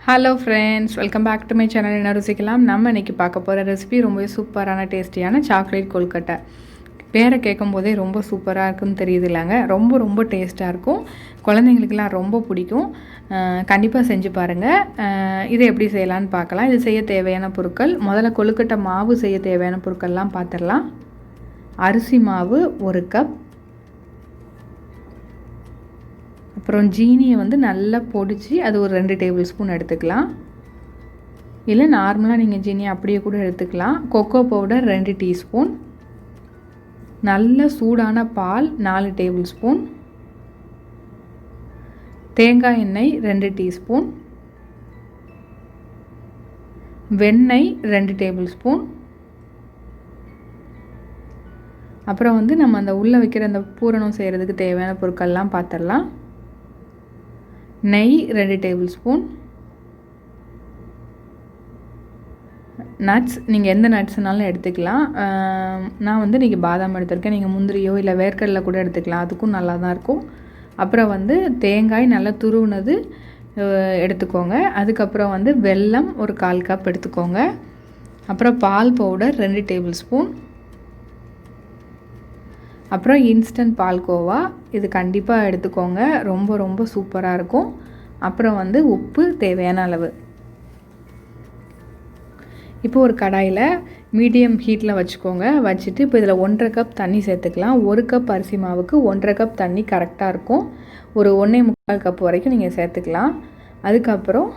Hello friends, welcome back to my channel. என்ன ருசிக்கலாம். நம்ம இன்றைக்கி பார்க்க போகிற ரெசிபி ரொம்பவே சூப்பரான டேஸ்டியான சாக்லேட் கொல்கட்டை. பேரை கேட்கும் போதே ரொம்ப சூப்பராக இருக்குன்னு தெரியுது இல்லைங்க. ரொம்ப ரொம்ப டேஸ்ட்டாக இருக்கும். குழந்தைங்களுக்கெல்லாம் ரொம்ப பிடிக்கும். கண்டிப்பாக செஞ்சு பாருங்கள். இதை எப்படி செய்யலான்னு பார்க்கலாம். இது செய்ய தேவையான பொருட்கள், முதல்ல கொழுக்கட்டை மாவு செய்ய தேவையான பொருட்கள்லாம் பார்த்துடலாம். அரிசி மாவு 1 கப், அப்புறம் ஜீனியை நல்லா பொடிச்சு அது ஒரு 2 டேபிள் ஸ்பூன் எடுத்துக்கலாம். இல்லை நார்மலாக நீங்கள் ஜீனியை அப்படியே கூட எடுத்துக்கலாம். கொக்கோ பவுடர் 2 டீஸ்பூன், நல்ல சூடான பால் 4 டேபிள் ஸ்பூன், தேங்காய் எண்ணெய் 2 டீஸ்பூன், வெண்ணெய் 2 டேபிள் ஸ்பூன், அப்புறம் நம்ம அந்த உள்ளே வைக்கிற அந்த பூரணம் செய்கிறதுக்கு தேவையான பொருட்கள்லாம் பார்த்துடலாம். நெய் 2 டேபிள் ஸ்பூன், நட்ஸ் நீங்கள் எந்த நட்ஸ்னாலும் எடுத்துக்கலாம். நான் இன்றைக்கி பாதாம் எடுத்திருக்கேன். நீங்கள் முந்திரியோ இல்லை வேர்க்கடலை கூட எடுத்துக்கலாம், அதுக்கும் நல்லா தான் இருக்கும். அப்புறம் தேங்காய் நல்லா துருவுனது எடுத்துக்கோங்க. அதுக்கப்புறம் வெல்லம் ஒரு 1/4 கப் எடுத்துக்கோங்க. அப்புறம் பால் பவுடர் 2 டேபிள் ஸ்பூன், அப்புறம் இன்ஸ்டன்ட் பால்கோவா, இது கண்டிப்பாக எடுத்துக்கோங்க, ரொம்ப ரொம்ப சூப்பராக இருக்கும். அப்புறம் உப்பு தேவையான அளவு. இப்போ ஒரு கடாயில் மீடியம் ஹீட்டில் வச்சுக்கோங்க. வச்சுட்டு இப்போ இதில் 1/2 கப் தண்ணி சேர்த்துக்கலாம். 1 கப் அரிசி மாவுக்கு 1/2 கப் தண்ணி கரெக்டாக இருக்கும். ஒரு 1.25 கப் வரைக்கும் நீங்கள் சேர்த்துக்கலாம். அதுக்கப்புறம்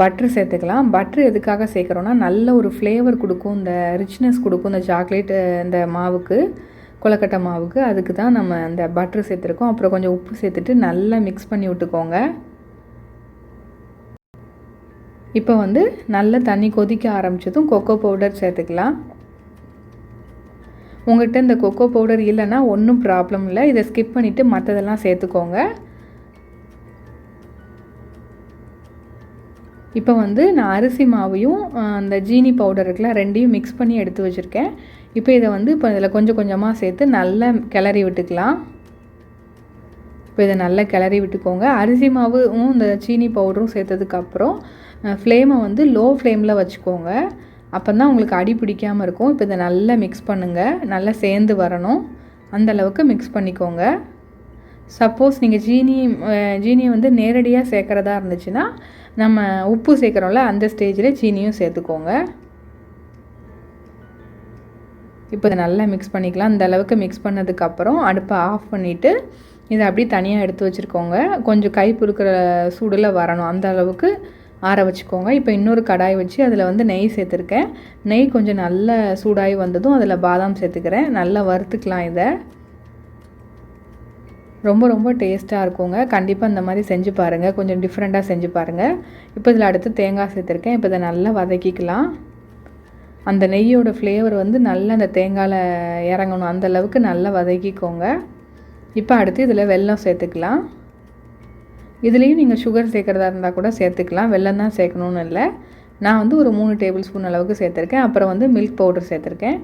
பட்ரு சேர்த்துக்கலாம். பட்ரு எதுக்காக சேர்க்குறோன்னா நல்ல ஒரு ஃப்ளேவர் கொடுக்கும், இந்த ரிச்னஸ் கொடுக்கும் இந்த சாக்லேட்டு இந்த மாவுக்கு, கொழுக்கட்டை மாவுக்கு. அதுக்கு தான் நம்ம அந்த பட்ரு சேர்த்துருக்கோம். அப்புறம் கொஞ்சம் உப்பு சேர்த்துட்டு நல்லா மிக்ஸ் பண்ணி விட்டுக்கோங்க. இப்போ நல்ல தண்ணி கொதிக்க ஆரம்பித்ததும் கொக்கோ பவுடர் சேர்த்துக்கலாம். உங்கள்கிட்ட இந்த கொக்கோ பவுடர் இல்லைன்னா ஒன்றும் ப்ராப்ளம் இல்லை, இதை ஸ்கிப் பண்ணிவிட்டு மற்றதெல்லாம் சேர்த்துக்கோங்க. இப்போ நான் அரிசி மாவையும் அந்த ஜீனி பவுடர் இருக்குல்ல, 2ஐயும் மிக்ஸ் பண்ணி எடுத்து வச்சுருக்கேன். இப்போ இதை இப்போ இதில் கொஞ்சம் கொஞ்சமாக சேர்த்து நல்லா கிளறி விட்டுக்கலாம். இப்போ இதை நல்லா கிளறி விட்டுக்கோங்க. அரிசி மாவும் இந்த சீனி பவுடரும் சேர்த்ததுக்கப்புறம் ஃப்ளேமை லோ ஃப்ளேமில் வச்சுக்கோங்க. அப்போ தான் உங்களுக்கு அடி பிடிக்காமல் இருக்கும். இப்போ இதை நல்லா மிக்ஸ் பண்ணுங்கள். நல்லா சேர்ந்து வரணும், அந்தளவுக்கு மிக்ஸ் பண்ணிக்கோங்க. சப்போஸ் நீங்கள் ஜீனியை நேரடியாக சேர்க்குறதா இருந்துச்சுன்னா நம்ம உப்பு சேர்க்குறோம்ல, அந்த ஸ்டேஜில் சீனியும் சேர்த்துக்கோங்க. இப்போ இதை நல்லா மிக்ஸ் பண்ணிக்கலாம். இந்த அளவுக்கு மிக்ஸ் பண்ணதுக்கப்புறம் அடுப்பை ஆஃப் பண்ணிவிட்டு இதை அப்படியே தனியாக எடுத்து வச்சுருக்கோங்க. கொஞ்சம் கை பொறுக்கிற சூடில் வரணும், அந்த அளவுக்கு ஆற வச்சுக்கோங்க. இப்போ இன்னொரு கடாய் வச்சு அதில் நெய் சேர்த்துருக்கேன். நெய் கொஞ்சம் நல்லா சூடாகி வந்ததும் அதில் பாதாம் சேர்த்துக்கிறேன். நல்லா வறுத்துக்கலாம். இதை ரொம்ப ரொம்ப டேஸ்ட்டாக இருக்குங்க. கண்டிப்பாக இந்த மாதிரி செஞ்சு பாருங்கள், கொஞ்சம் டிஃப்ரெண்ட்டாக செஞ்சு பாருங்கள். இப்போ இதில் அடுத்து தேங்காய் சேர்த்துருக்கேன். இப்போ இதை நல்லா வதக்கிக்கலாம். அந்த நெய்யோட ஃப்ளேவர் நல்லா அந்த தேங்காயில் இறங்கணும், அந்தளவுக்கு நல்லா வதக்கிக்கோங்க. இப்போ அடுத்து இதில் வெல்லம் சேர்த்துக்கலாம். இதுலேயும் நீங்கள் சுகர் சேர்க்குறதா இருந்தால் கூட சேர்த்துக்கலாம், வெல்லம் தான் சேர்க்கணுன்னு இல்லை. நான் ஒரு 3 டேபிள் ஸ்பூன் அளவுக்கு சேர்த்துருக்கேன். அப்புறம் மில்க் பவுடர் சேர்த்துருக்கேன்.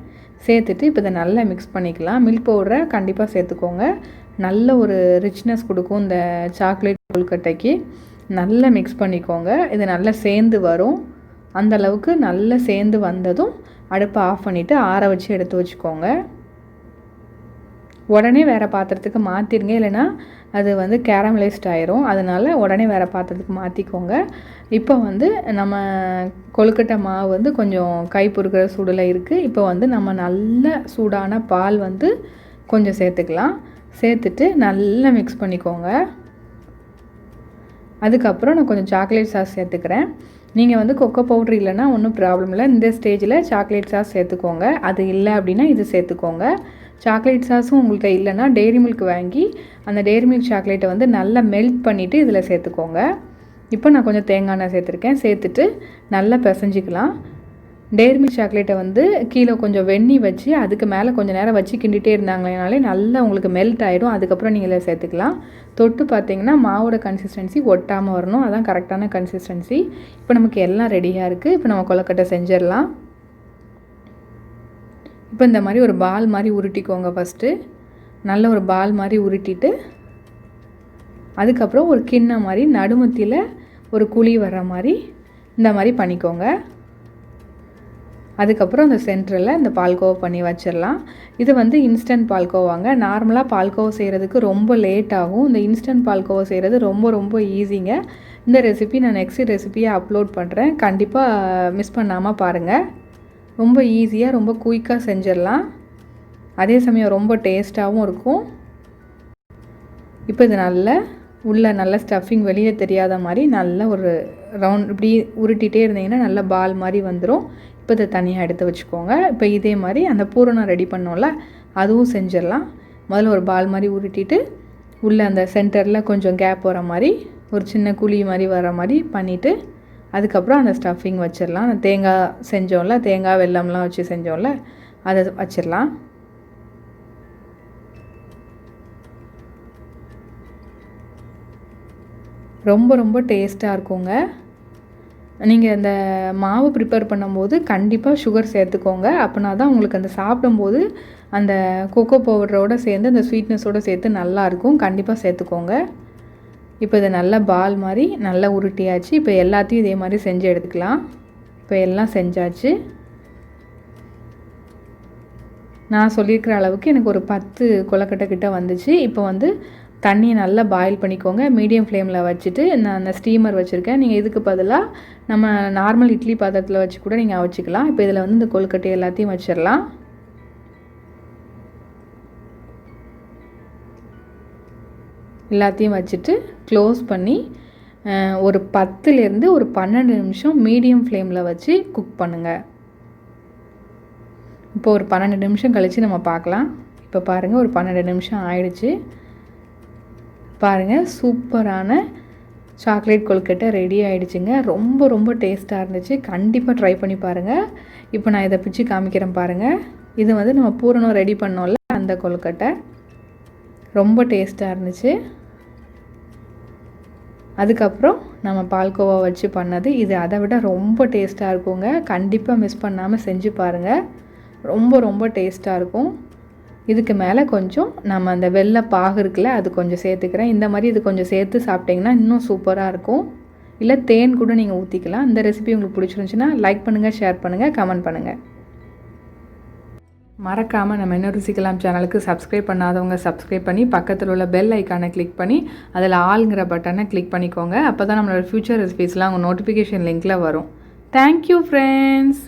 சேர்த்துட்டு இப்போ இதை நல்லா மிக்ஸ் பண்ணிக்கலாம். மில்க் பவுடரை கண்டிப்பாக சேர்த்துக்கோங்க, நல்ல ஒரு ரிச்னஸ் கொடுக்கும் இந்த சாக்லேட் கொழுக்கட்டைக்கு. நல்லா மிக்ஸ் பண்ணிக்கோங்க. இது நல்லா சேர்ந்து வரும். அந்தளவுக்கு நல்லா சேர்ந்து வந்ததும் அடுப்பை ஆஃப் பண்ணிவிட்டு ஆற வச்சு எடுத்து வச்சுக்கோங்க. உடனே வேறு பாத்திரத்துக்கு மாற்றிடுங்க, இல்லைன்னா அது கேரமலைஸ்ட் ஆயிரும். அதனால் உடனே வேறு பாத்திரத்துக்கு மாற்றிக்கோங்க. இப்போ நம்ம கொழுக்கட்டை மாவு கொஞ்சம் கை பொறுக்கிற சூடில் இருக்குது. இப்போ நம்ம நல்ல சூடான பால் கொஞ்சம் சேர்த்துக்கலாம். சேர்த்துட்டு நல்லா மிக்ஸ் பண்ணிக்கோங்க. அதுக்கப்புறம் நான் கொஞ்சம் சாக்லேட் சாஸ் சேர்த்துக்கிறேன். நீங்கள் கொக்கோ பவுட்ரு இல்லைன்னா ஒன்றும் ப்ராப்ளம் இல்லை, இந்த ஸ்டேஜில் சாக்லேட் சாஸ் சேர்த்துக்கோங்க. அது இல்லை அப்படின்னா இது சேர்த்துக்கோங்க. சாக்லேட் சாஸும் உங்கள்கிட்ட இல்லைன்னா டெய்ரி மில்க் வாங்கி அந்த டெய்ரி மில்க் சாக்லேட்டை நல்லா மெல்ட் பண்ணிவிட்டு இதில் சேர்த்துக்கோங்க. இப்போ நான் கொஞ்சம் தேங்காய் எண்ணெய் சேர்த்துருக்கேன். சேர்த்துட்டு நல்லா பிசைஞ்சிக்கலாம். டெய்ரி மில்க் சாக்லேட்டை கீழே கொஞ்சம் வெந்நீர் வச்சு அதுக்கு மேலே கொஞ்சம் நேரம் வச்சு கிண்டிகிட்டே இருந்தாங்களேனாலே நல்லா உங்களுக்கு மெல்ட் ஆகிடும். அதுக்கப்புறம் நீங்கள் இதில் சேர்த்துக்கலாம். தொட்டு பார்த்தீங்கன்னா மாவோட கன்சிஸ்டன்சி ஒட்டாமல் வரணும், அதான் கரெக்டான கன்சிஸ்டன்சி. இப்போ நமக்கு எல்லாம் ரெடியாக இருக்குது. இப்போ நம்ம கொழுக்கட்டை செஞ்சிடலாம். இப்போ இந்த மாதிரி ஒரு பால் மாதிரி உருட்டிக்கோங்க. ஃபஸ்ட்டு நல்ல ஒரு பால் மாதிரி உருட்டிட்டு அதுக்கப்புறம் ஒரு கிண்ணம் மாதிரி நடுமத்தியில் ஒரு குழி வர்ற மாதிரி இந்த மாதிரி பண்ணிக்கோங்க. அதுக்கப்புறம் அந்த சென்டரில் இந்த பால்கோவா பண்ணி வச்சிடலாம். இது வந்து இன்ஸ்டன்ட் பால்கோவாங்க. நார்மலாக பால்கோவா செய்கிறதுக்கு ரொம்ப லேட் ஆகும். இந்த இன்ஸ்டன்ட் பால்கோவா செய்கிறது ரொம்ப ரொம்ப ஈஸிங்க. இந்த ரெசிபி நான் நெக்ஸ்ட் ரெசிபியை அப்லோட் பண்ணுறேன். கண்டிப்பாக மிஸ் பண்ணாமல் பாருங்கள். ரொம்ப ஈஸியாக ரொம்ப குயிக்காக செஞ்சிடலாம். அதே சமயம் ரொம்ப டேஸ்ட்டாகவும் இருக்கும். இப்போ இது நல்ல ஸ்டஃபிங் வெளியே தெரியாத மாதிரி நல்ல ஒரு ரவுண்ட் இப்படி உருட்டிகிட்டே இருந்தீங்கன்னா நல்ல பால் மாதிரி வந்துடும். இப்போ இதை தனியாக எடுத்து வச்சுக்கோங்க. இப்போ இதே மாதிரி அந்த பூரணம் ரெடி பண்ணோம்ல அதுவும் செஞ்சிடலாம். முதல்ல ஒரு பால் மாதிரி உருட்டிட்டு உள்ளே அந்த சென்டரில் கொஞ்சம் கேப் வர மாதிரி ஒரு சின்ன குழி மாதிரி வர மாதிரி பண்ணிவிட்டு அதுக்கப்புறம் அந்த ஸ்டஃபிங் வச்சிடலாம். அந்த தேங்காய் செஞ்சோம்ல, தேங்காய் வெல்லம்லாம் வச்சு செஞ்சோம்ல அதை வச்சிடலாம். ரொம்ப ரொம்ப டேஸ்ட்டாக இருக்குங்க. நீங்கள் அந்த மாவு ப்ரிப்பேர் பண்ணும்போது கண்டிப்பாக சுகர் சேர்த்துக்கோங்க. அப்படின்னா தான் உங்களுக்கு அந்த சாப்பிடும்போது அந்த கொக்கோ பவுடரோடு சேர்ந்து அந்த ஸ்வீட்னஸோடு சேர்த்து நல்லாயிருக்கும். கண்டிப்பாக சேர்த்துக்கோங்க. இப்போ இதை நல்லா பால் மாதிரி நல்லா உருட்டியாச்சு. இப்போ எல்லாத்தையும் இதே மாதிரி செஞ்சு எடுத்துக்கலாம். இப்போ எல்லாம் செஞ்சாச்சு. நான் சொல்லியிருக்கிற அளவுக்கு எனக்கு ஒரு 10 கொழுக்கட்டை கிட்ட வந்துச்சு. இப்போ வந்து தண்ணியை நல்லா பாயில் பண்ணிக்கோங்க. மீடியம் ஃப்ளேமில் வச்சுட்டு நான் அந்த ஸ்டீமர் வச்சுருக்கேன். நீங்கள் இதுக்கு பதிலாக நம்ம நார்மல் இட்லி பாத்திரத்தில் வச்சு கூட நீங்கள் வச்சுக்கலாம். இப்போ இதில் வந்து இந்த கொழுக்கட்டை எல்லாத்தையும் வச்சிடலாம். எல்லாத்தையும் வச்சுட்டு க்ளோஸ் பண்ணி ஒரு 10லேருந்து ஒரு 12 நிமிஷம் மீடியம் ஃப்ளேமில் வச்சு குக் பண்ணுங்கள். இப்போ ஒரு 12 நிமிஷம் கழித்து நம்ம பார்க்கலாம். இப்போ பாருங்கள், ஒரு 12 நிமிஷம் ஆயிடுச்சு. பாருங்கள், சூப்பரான சாக்லேட் கொழுக்கட்டை ரெடி ஆகிடுச்சுங்க. ரொம்ப ரொம்ப டேஸ்ட்டாக இருந்துச்சு. கண்டிப்பாக ட்ரை பண்ணி பாருங்கள். இப்போ நான் இதை பிச்சு காமிக்கிறேன் பாருங்கள். இது வந்து நம்ம பூரணம் ரெடி பண்ணோம்ல அந்த கொழுக்கட்டை ரொம்ப டேஸ்ட்டாக இருந்துச்சு. அதுக்கப்புறம் நம்ம பால்கோவா வச்சு பண்ணது இது அதை விட ரொம்ப டேஸ்ட்டாக இருக்குங்க. கண்டிப்பாக மிஸ் பண்ணாமல் செஞ்சு பாருங்கள். ரொம்ப ரொம்ப டேஸ்ட்டாக இருக்கும். இதுக்கு மேலே கொஞ்சம் நம்ம அந்த வெள்ளை பாகு இருக்குல்ல அது கொஞ்சம் சேர்த்துக்கிறேன். இந்த மாதிரி இது கொஞ்சம் சேர்த்து சாப்பிட்டிங்கன்னா இன்னும் சூப்பராக இருக்கும். இல்லை தேன் கூட நீங்கள் ஊற்றிக்கலாம். இந்த ரெசிபி உங்களுக்கு பிடிச்சிருந்துச்சுன்னா லைக் பண்ணுங்கள், ஷேர் பண்ணுங்கள், கமெண்ட் பண்ணுங்கள். மறக்காமல் நம்ம என்ன ருசிக்கலாம் சேனலுக்கு சப்ஸ்கிரைப் பண்ணாதவங்க சப்ஸ்கிரைப் பண்ணி பக்கத்தில் உள்ள பெல் ஐக்கானை கிளிக் பண்ணி அதில் ஆல்ங்கிற பட்டனை கிளிக் பண்ணிக்கோங்க. அப்போ தான் நம்மளோட ஃப்யூச்சர் ரெசிபீஸ்லாம் உங்கள் நோட்டிஃபிகேஷன் லிங்க்கில் வரும். Thank you friends.